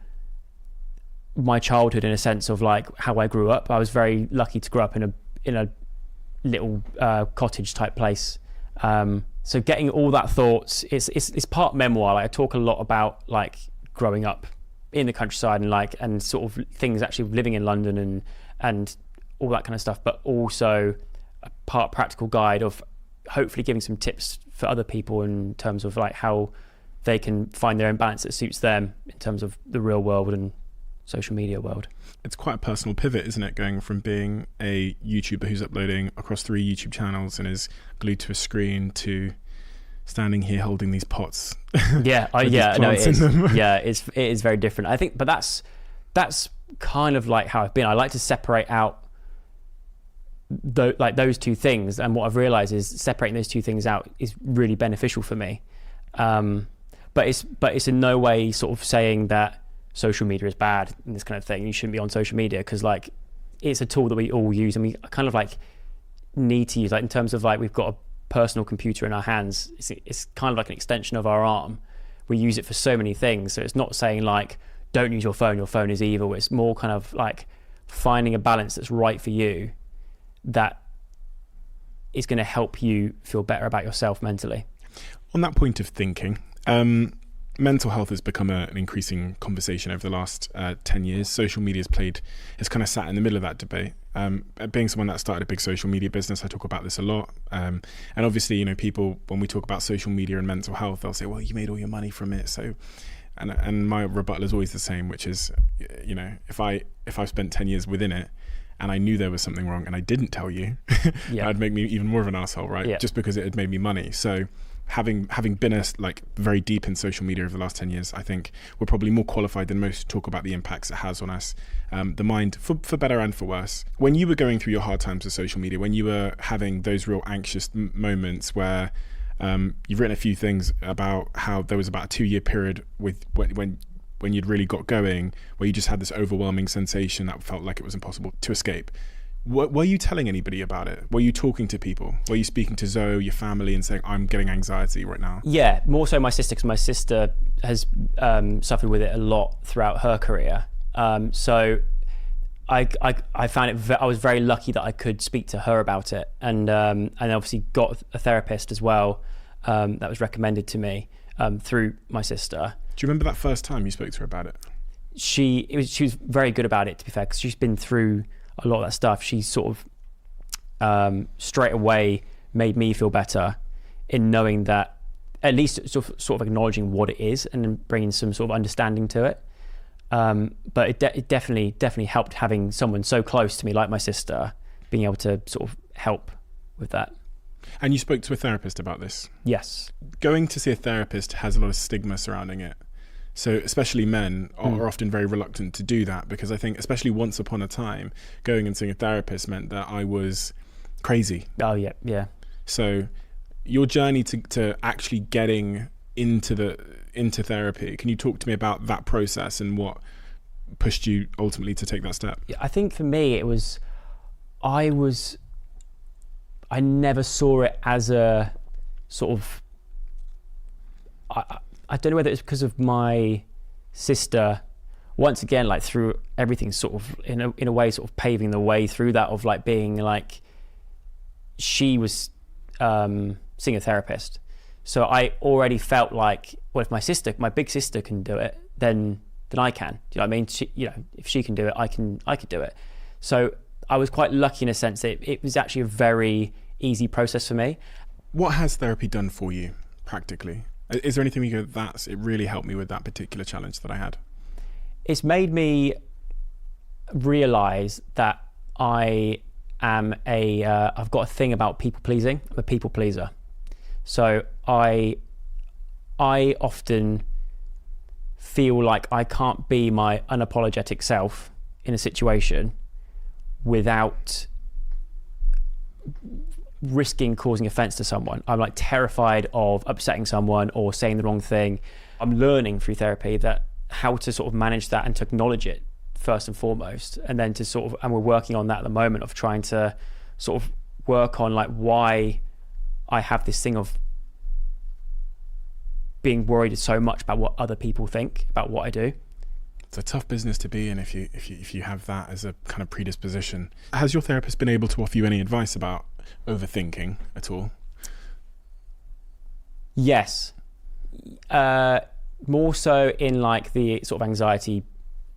my childhood in a sense of like how I grew up. I was very lucky to grow up in a little cottage type place. So getting all that thoughts, it's part memoir. Like I talk a lot about like growing up in the countryside and sort of things actually living in London and all that kind of stuff, but also a part practical guide of hopefully giving some tips for other people in terms of like how they can find their own balance that suits them in terms of the real world and social media world. It's quite a personal pivot, isn't it, going from being a YouTuber who's uploading across 3 YouTube channels and is glued to a screen to standing here holding these pots. Yeah, it is. Yeah, it is very different. I think, but that's kind of like how I've been. I like to separate out those two things, and what I've realized is separating those two things out is really beneficial for me. But it's in no way sort of saying that social media is bad and this kind of thing. You shouldn't be on social media, because like it's a tool that we all use and we kind of like need to use. Like in terms of like we've got a personal computer in our hands, it's kind of like an extension of our arm. We use it for so many things. So it's not saying like don't use your phone is evil. It's more kind of like finding a balance that's right for you, that is going to help you feel better about yourself mentally. On that point of thinking, mental health has become an increasing conversation over the last 10 years. Social media has kind of sat in the middle of that debate. Being someone that started a big social media business, I talk about this a lot. And obviously, you know, people, when we talk about social media and mental health, they'll say, well, you made all your money from it. So, and my rebuttal is always the same, which is, you know, if I've spent 10 years within it and I knew there was something wrong and I didn't tell you, that'd make me even more of an asshole, right? Yeah. Just because it had made me money. So having been very deep in social media over the last 10 years, I think we're probably more qualified than most to talk about the impacts it has on us, the mind, for better and for worse. When you were going through your hard times with social media, when you were having those real anxious moments where you've written a few things about how there was about a 2-year period with when you'd really got going, where you just had this overwhelming sensation that felt like it was impossible to escape. Were you telling anybody about it? Were you talking to people? Were you speaking to Zoe, your family, and saying, I'm getting anxiety right now? Yeah, more so my sister, because my sister has suffered with it a lot throughout her career. So I found it, I was very lucky that I could speak to her about it, and obviously got a therapist as well that was recommended to me through my sister. Do you remember that first time you spoke to her about it? She was very good about it, to be fair, because she's been through a lot of that stuff. She sort of straight away made me feel better in knowing that, at least sort of acknowledging what it is and then bringing some sort of understanding to it. But it definitely helped having someone so close to me like my sister being able to sort of help with that. And you spoke to a therapist about this? Yes. Going to see a therapist has a lot of stigma surrounding it. So especially men are often very reluctant to do that, because I think, especially once upon a time, going and seeing a therapist meant that I was crazy. Oh, yeah. So your journey to actually getting into therapy, can you talk to me about that process and what pushed you ultimately to take that step? I think for me, it was, I never saw it as a sort of, I don't know whether it's because of my sister, once again, like through everything sort of in a way sort of paving the way through that, of like being like, she was seeing a therapist. So I already felt like, well, if my big sister can do it, then I can. Do you know what I mean? If she can do it, I could do it. So I was quite lucky in a sense that it was actually a very easy process for me. What has therapy done for you practically? Is there anything you go, it really helped me with that particular challenge that I had? It's made me realize that I've got a thing about people pleasing. I'm a people pleaser. So I often feel like I can't be my unapologetic self in a situation without risking causing offense to someone. I'm like terrified of upsetting someone or saying the wrong thing. I'm learning through therapy that how to sort of manage that and to acknowledge it first and foremost, and then to sort of, and we're working on that at the moment of trying to sort of work on like why I have this thing of being worried so much about what other people think about what I do. It's a tough business to be in if you have that as a kind of predisposition. Has your therapist been able to offer you any advice about overthinking at all? Yes. More so in like the sort of anxiety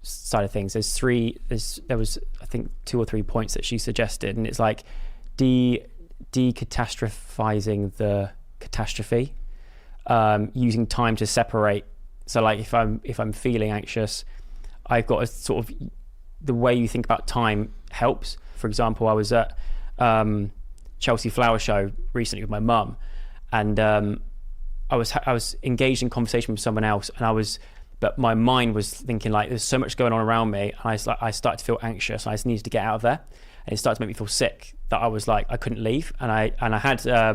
side of things. There was I think 2 or 3 points that she suggested, and it's like decatastrophizing the catastrophe, using time to separate. So like if I'm feeling anxious, I've got a sort of, the way you think about time helps. For example, I was at Chelsea Flower Show recently with my mum, and I was engaged in conversation with someone else, but my mind was thinking like there's so much going on around me, and I started to feel anxious, and I just needed to get out of there, and it started to make me feel sick that I was like I couldn't leave, and I had I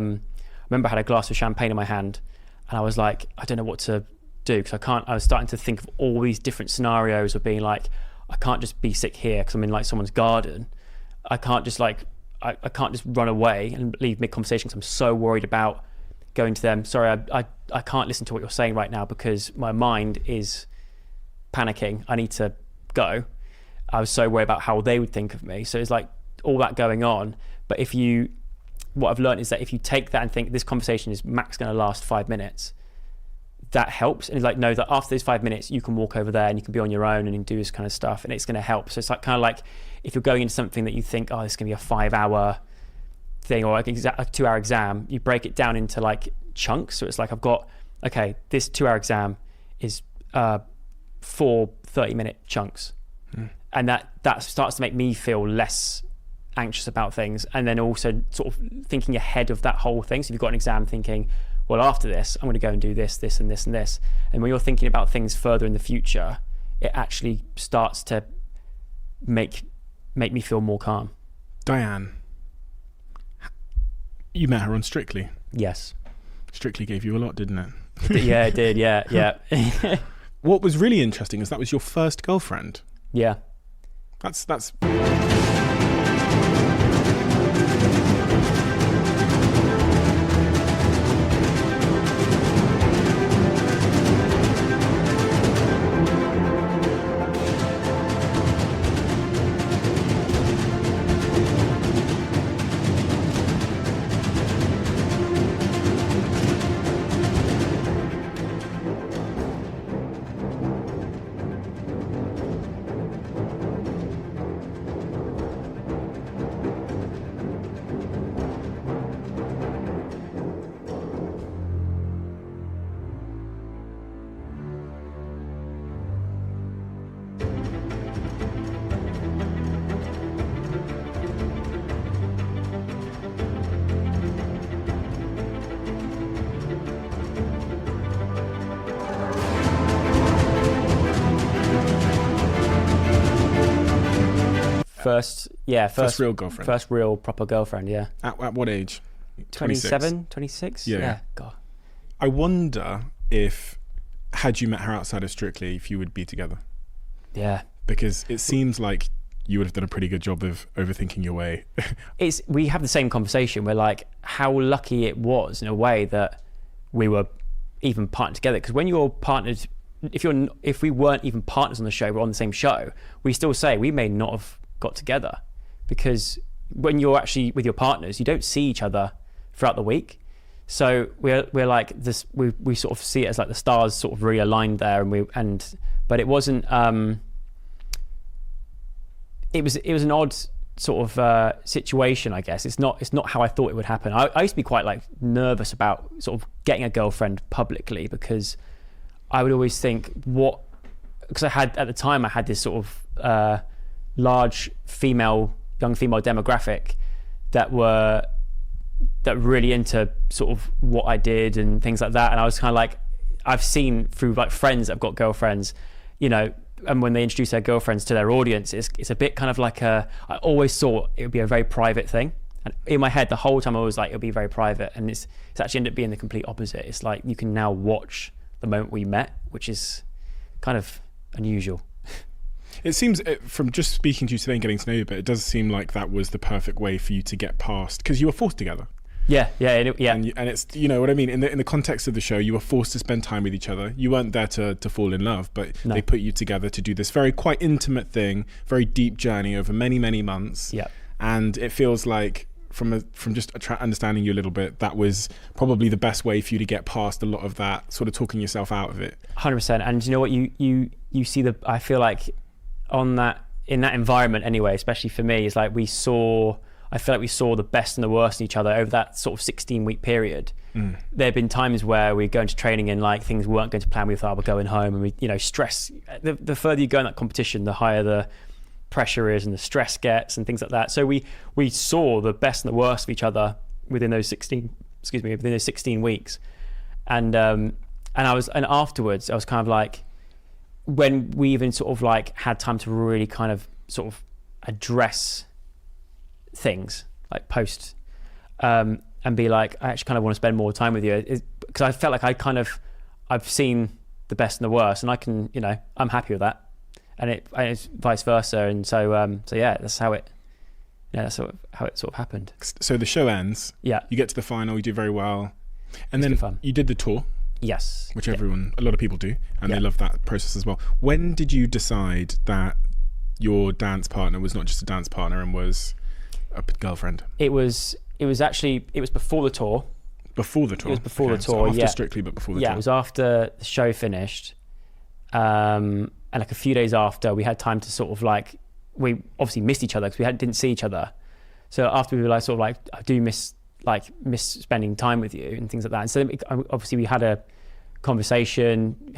remember I had a glass of champagne in my hand, and I was like I don't know what to do because I was starting to think of all these different scenarios of being like I can't just be sick here because I'm in like someone's garden. I can't just like I can't just run away and leave mid-conversation because I'm so worried about going to them. Sorry, I can't listen to what you're saying right now because my mind is panicking. I need to go. I was so worried about how they would think of me. So it's like all that going on. But what I've learned is that if you take that and think this conversation is max going to last 5 minutes, that helps. And it's like, know that after those 5 minutes, you can walk over there and you can be on your own and you can do this kind of stuff, and it's going to help. So it's like kind of like if you're going into something that you think, oh, this is going to be a 5-hour thing or like a 2-hour exam, you break it down into like chunks. So it's like I've got, okay, this 2-hour exam is 4 30-minute chunks. And that starts to make me feel less anxious about things, and then also sort of thinking ahead of that whole thing. So if you've got an exam, thinking, well, after this I'm going to go and do this and this and this, and when you're thinking about things further in the future, it actually starts to make me feel more calm. Diane, you met her on Strictly. Yes. Strictly gave you a lot, didn't it? Yeah, it did. Yeah. What was really interesting is that was your first girlfriend. Yeah. That's first real girlfriend. First real proper girlfriend, yeah. At what age? 27, 26? Yeah. God. I wonder if, had you met her outside of Strictly, if you would be together. Yeah. Because it seems like you would have done a pretty good job of overthinking your way. We have the same conversation. We're like, how lucky it was in a way that we were even partnered together. Because when you're partnered, if we weren't even partners on the show, we're on the same show, we still say we may not have got together, because when you're actually with your partners, you don't see each other throughout the week. So we're like this. We sort of see it as like the stars sort of realigned there, but it wasn't. It was an odd sort of situation, I guess. It's not how I thought it would happen. I used to be quite like nervous about sort of getting a girlfriend publicly, because I would always think because at the time I had this sort of large young female demographic that were really into sort of what I did and things like that. And I was kind of like, I've seen through like friends that have got girlfriends, and when they introduce their girlfriends to their audience, it's a bit kind of like I always thought it would be a very private thing. And in my head, the whole time I was like, it'll be very private. And it's actually ended up being the complete opposite. It's like you can now watch the moment we met, which is kind of unusual. It seems, from just speaking to you today and getting to know you a bit, it does seem like that was the perfect way for you to get past, because you were forced together. Yeah. And it's, you know what I mean, in the context of the show, you were forced to spend time with each other. You weren't there to fall in love, but they put you together to do this very quite intimate thing, very deep journey over many, many months. Yeah. And it feels like, from just understanding you a little bit, that was probably the best way for you to get past a lot of that, sort of talking yourself out of it. 100%. And you know what, you see I feel like in that environment anyway, especially for me, is like I feel like we saw the best and the worst in each other over that sort of 16-week period. There have been times where we go into training and like things weren't going to plan. We thought we're going home, and we, you know, stress. The further you go in that competition, the higher the pressure is and the stress gets and things like that. So we saw the best and the worst of each other within those 16 weeks. And afterwards I was kind of like, when we even sort of like had time to really kind of sort of address things like post and be like, I actually kind of want to spend more time with you, because I felt like I've seen the best and the worst, and I can, you know, I'm happy with that. And it's vice versa, and so yeah, that's how it sort of happened. So the show ends. Yeah, you get to the final, you do very well, and then you did the tour. Yes, which a lot of people do, and they love that process as well. When did you decide that your dance partner was not just a dance partner and was a girlfriend? It was before the tour. Before the tour. It was before the So tour. after Strictly, but before the tour. Yeah, it was after the show finished. And like a few days after, we had time to sort of like, we obviously missed each other because we didn't see each other. So after we were like, sort of like, I do miss spending time with you and things like that. And so obviously we had a conversation,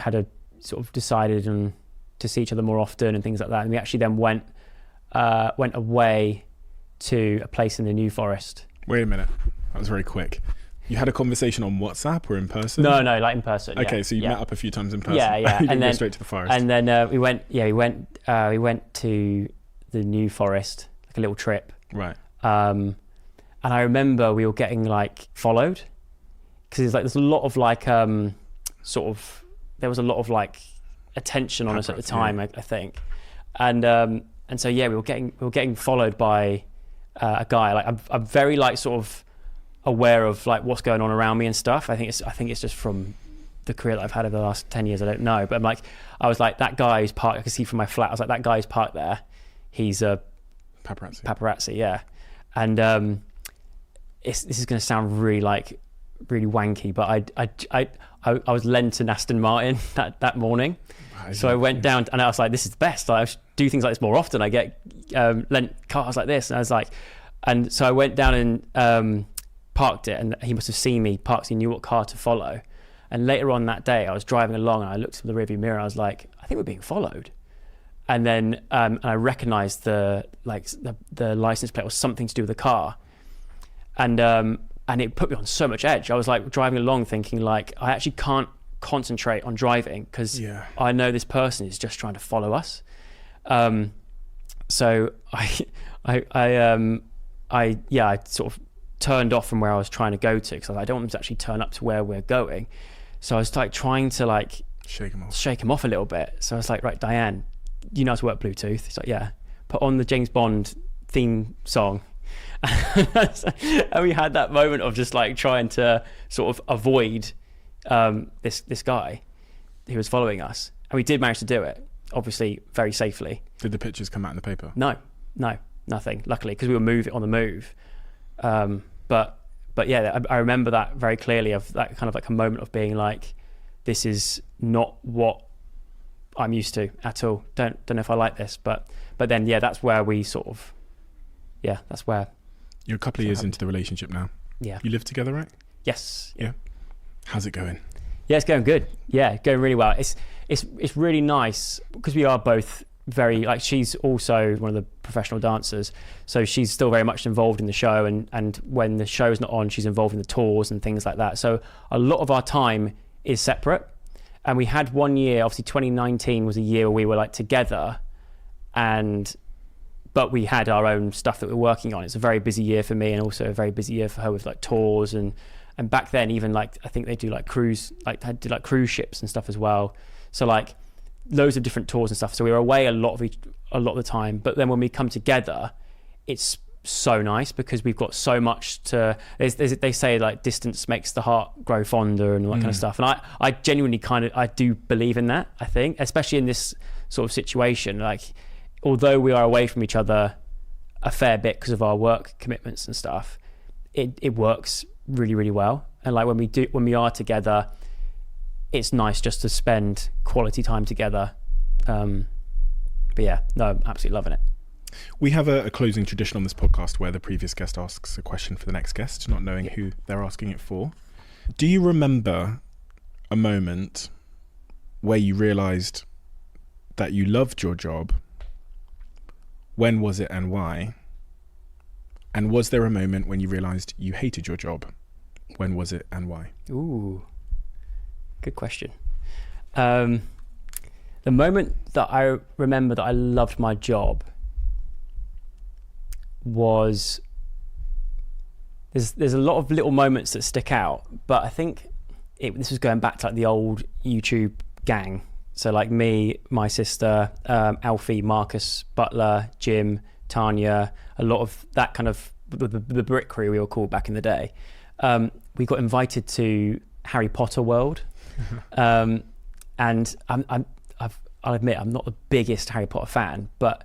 sort of decided to see each other more often and things like that. And we actually then went away to a place in the New Forest. Wait a minute, that was very quick. You had a conversation on WhatsApp or in person? No, like in person. Okay, so you met up a few times in person. Yeah. You didn't go straight to the forest. And then we went to the New Forest, like a little trip. Right. And I remember we were getting like followed, because there's a lot of like there was a lot of like attention on us at the time, I think. And so yeah, we were getting followed by a guy. Like I'm very like sort of aware of like what's going on around me and stuff. I think it's just from the career that I've had over the last 10 years. I don't know, but I was like, that guy who's parked, I could see from my flat, I was like, that guy who's parked there, he's a paparazzi. Yeah. And this is going to sound really wanky, but I was lent an Aston Martin that morning. So I went down and I was like, this is the best. I should do things like this more often. I get lent cars like this. And I was like, and so I went down and parked it, and he must have seen me parked, so he knew what car to follow. And later on that day, I was driving along and I looked in the rearview mirror and I was like, I think we're being followed. And then and I recognized the license plate was something to do with the car. And it put me on so much edge. I was like driving along thinking like, I actually can't concentrate on driving because I know this person is just trying to follow us. So I sort of turned off from where I was trying to go to, because I don't want him to actually turn up to where we're going. So I was like trying to like shake him off a little bit. So I was like, right, Diane, you know how to work Bluetooth? He's like, yeah. Put on the James Bond theme song. And we had that moment of just like trying to sort of avoid this guy who was following us, and we did manage to do it, obviously very safely. Did the pictures come out in the paper? No, nothing, luckily, because we were on the move. But yeah, I remember that very clearly, of that kind of like a moment of being like, this is not what I'm used to at all. Don't know if I like this, but then yeah, that's where we sort of, yeah, that's where. You're a couple of years into the relationship now. Yeah. You live together, right? Yes. Yeah. How's it going? Yeah, it's going good. Yeah, going really well. It's really nice because we are both very, like, she's also one of the professional dancers, so she's still very much involved in the show, and when the show's not on, she's involved in the tours and things like that. So a lot of our time is separate. And we had one year, obviously 2019 was a year where we were like together, but we had our own stuff that we're working on. It's a very busy year for me, and also a very busy year for her with like tours and back then even like I think they do like cruise, like I did like cruise ships and stuff as well. So like loads of different tours and stuff. So we were away a lot of the time. But then when we come together, it's so nice because we've got so much to. They say like distance makes the heart grow fonder and all that kind of stuff. And I genuinely I do believe in that. I think, especially in this sort of situation, like although we are away from each other a fair bit because of our work commitments and stuff, it works really, really well. And like when we are together, it's nice just to spend quality time together. But yeah, no, I'm absolutely loving it. We have a closing tradition on this podcast where the previous guest asks a question for the next guest, not knowing who they're asking it for. Do you remember a moment where you realised that you loved your job? When was it and why? And was there a moment when you realised you hated your job? When was it and why? Ooh, good question. The moment that I remember that I loved my job was there's a lot of little moments that stick out, but I think this was going back to like the old YouTube gang. So like me, my sister, Alfie, Marcus, Butler, Jim, Tanya, a lot of that kind of the Brit crew we were called back in the day. We got invited to Harry Potter World, and I'll admit I'm not the biggest Harry Potter fan, but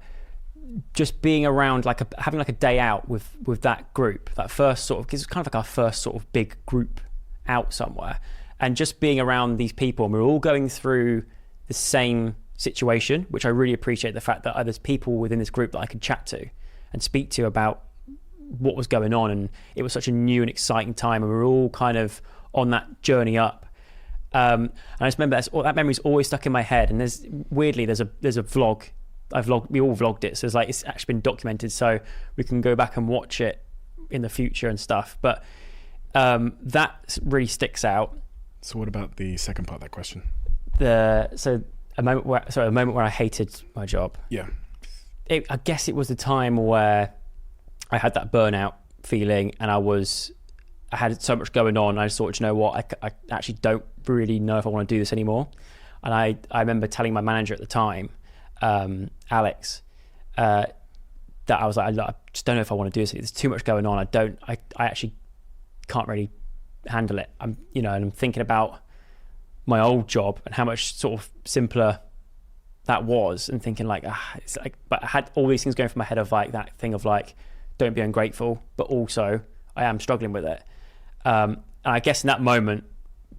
just being around having like a day out with that group, that first sort of, because it's kind of like our first sort of big group out somewhere, and just being around these people, and we're all going through the same situation, which I really appreciate the fact that there's people within this group that I could chat to and speak to about what was going on, and it was such a new and exciting time, and we were all kind of on that journey up. And I just remember that memory's always stuck in my head. And there's a vlog. We all vlogged it, so it's actually been documented, so we can go back and watch it in the future and stuff. But that really sticks out. So what about the second part of that question? A moment where I hated my job. Yeah. I guess it was the time where I had that burnout feeling, and I had so much going on. I just thought, you know what, I actually don't really know if I want to do this anymore. And I remember telling my manager at the time, Alex, that I was like, I just don't know if I want to do this. There's too much going on. I actually can't really handle it. And I'm thinking about my old job and how much sort of simpler that was, and thinking like, it's like, but I had all these things going through my head of like that thing of like, don't be ungrateful, but also I am struggling with it. And I guess in that moment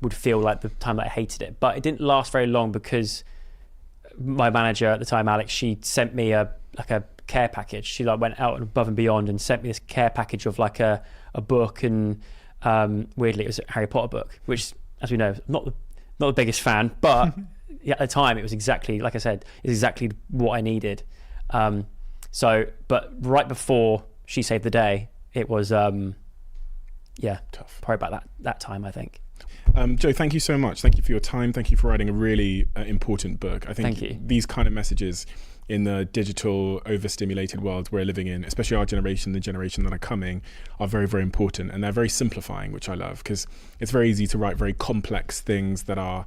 would feel like the time that I hated it, but it didn't last very long, because my manager at the time, Alex, she sent me a care package. She went out and above and beyond and sent me this care package of like a book, and weirdly it was a Harry Potter book, which, as we know, not the biggest fan, but at the time it was exactly, like I said, it's exactly what I needed. But right before she saved the day, it was tough. Probably about that time, I think. Joe, thank you so much. Thank you for your time. Thank you for writing a really important book. I think these kind of messages in the digital, overstimulated world we're living in, especially our generation, the generation that are coming, are very, very important. And they're very simplifying, which I love, because it's very easy to write very complex things that are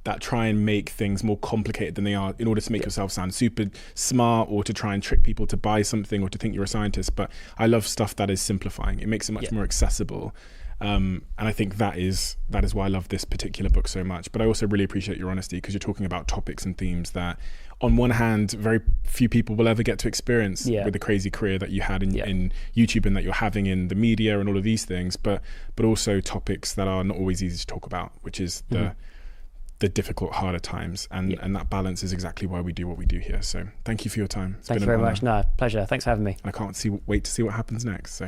that try and make things more complicated than they are, in order to make yourself sound super smart, or to try and trick people to buy something, or to think you're a scientist. But I love stuff that is simplifying. It makes it much more accessible. And I think that is why I love this particular book so much. But I also really appreciate your honesty, because you're talking about topics and themes that, on one hand, very few people will ever get to experience with the crazy career that you had in YouTube, and that you're having in the media and all of these things, but also topics that are not always easy to talk about, which is the difficult, harder times. And that balance is exactly why we do what we do here. So thank you for your time. Thank you very much. No, pleasure. Thanks for having me. I can't wait to see what happens next. So.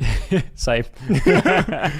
Same. I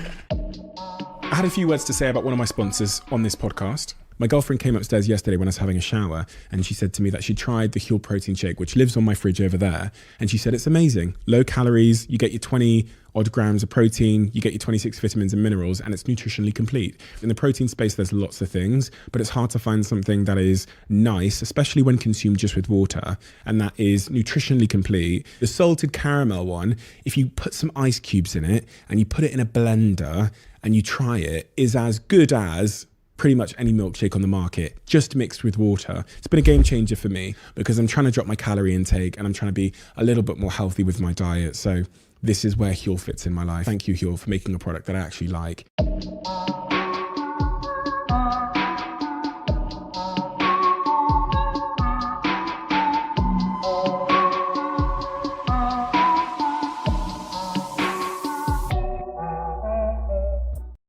had a few words to say about one of my sponsors on this podcast. My girlfriend came upstairs yesterday when I was having a shower, and she said to me that she tried the Huel protein shake, which lives on my fridge over there. And she said it's amazing. Low calories, you get your 20 odd grams of protein, you get your 26 vitamins and minerals, and it's nutritionally complete. In the protein space, there's lots of things, but it's hard to find something that is nice, especially when consumed just with water, and that is nutritionally complete. The salted caramel one, if you put some ice cubes in it and you put it in a blender and you try it, is as good as pretty much any milkshake on the market, just mixed with water. It's been a game changer for me because I'm trying to drop my calorie intake and I'm trying to be a little bit more healthy with my diet. So this is where Huel fits in my life. Thank you, Huel, for making a product that I actually like.